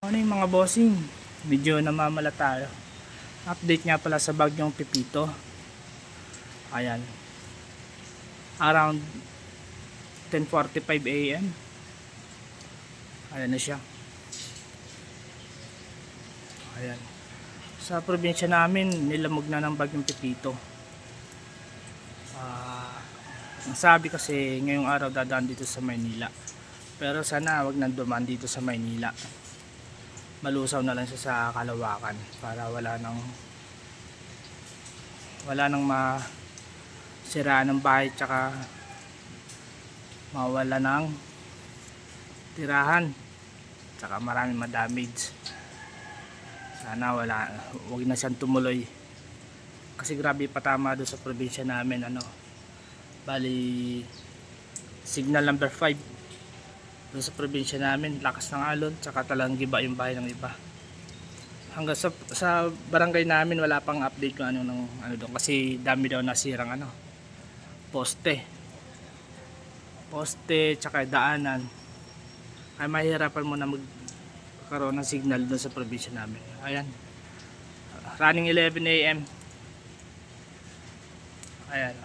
Ano yung mga bossing? Medyo namamala tayo. Update nga pala sa bagyong Pipito. Ayan. Around 10:45 AM. Ayan na siya. Ayan. Sa probinsya namin, nilamog na ng bagyong Pipito. Ang sabi kasi ngayong araw dadaan dito sa Maynila. Pero sana wag nang dumaan dito sa Maynila. Malusaw na lang siya sa Kalawakan para wala nang masira ng bahay tsaka mawala ng tirahan tsaka maraming madamage. Sana wag na siyang tumuloy kasi grabe patama doon sa probinsya namin. Bali signal number 5 doon sa probinsya namin, lakas ng alon tsaka talang giba yung bahay ng iba. Hanggang sa barangay namin wala pang update kung ano doon kasi dami daw nasirang poste tsaka daanan. Ay mahirapan mo na magkaroon ng signal doon sa probinsya namin. Ayan, running 11 AM. Ayan,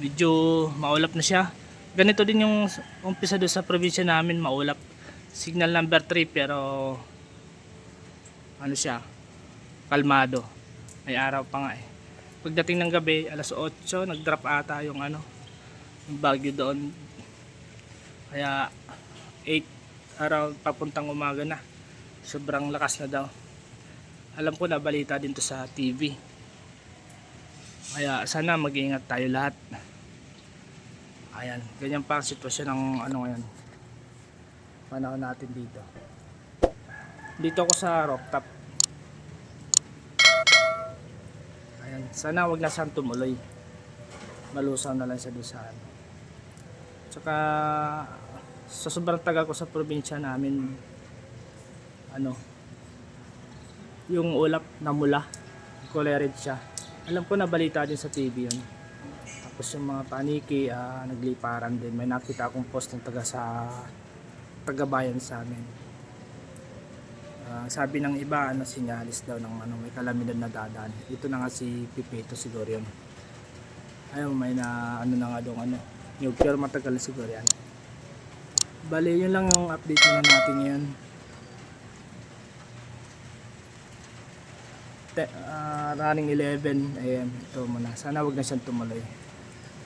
medyo maulap na siya. Ganito din yung umpisa doon sa probinsya namin, maulap. Signal number 3 pero siya, kalmado. May araw pa nga eh. Pagdating ng gabi, alas 8, nag-drop ata yung bagyo doon. Kaya 8 araw papuntang umaga na. Sobrang lakas na daw. Alam ko na balita din to sa TV. Kaya sana mag-iingat tayo lahat. Ayan, ganyan pa ang sitwasyon ng ngayon. Panahon natin dito. Dito ako sa rooftop. Ayan, sana wag na siyang tumuloy. Malusaw na lang siya doon sa Tsaka sa sobrang tagal ko sa probinsya namin, yung ulap na mula, colored siya. Alam ko na balita din sa TV yun. Tapos yung mga paniki, nagliparan din. May nakita akong post ng taga-bayan sa amin. Sabi ng iba, sinyalis daw ng may kalamidad na dadaan. Ito na nga si Pipito siguro yun. Ayun, may na na nga doon nuclear, matagal siguro yan. Bali, yun lang yung update na natin ngayon. Running 11 AM. Ito muna. Sana wag na siyang tumuloy.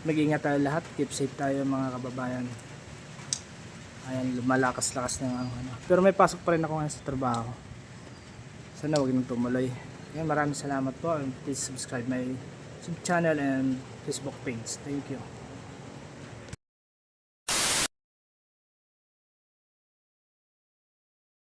Mag-ingat tayo lahat. Keep safe tayo mga kababayan. Ayan, lumalakas-lakas na Pero may pasok pa rin ako ngayon sa trabaho. Sana wag nang tumuloy. Ayan, maraming salamat po. Please subscribe my YouTube channel and Facebook page. Thank you.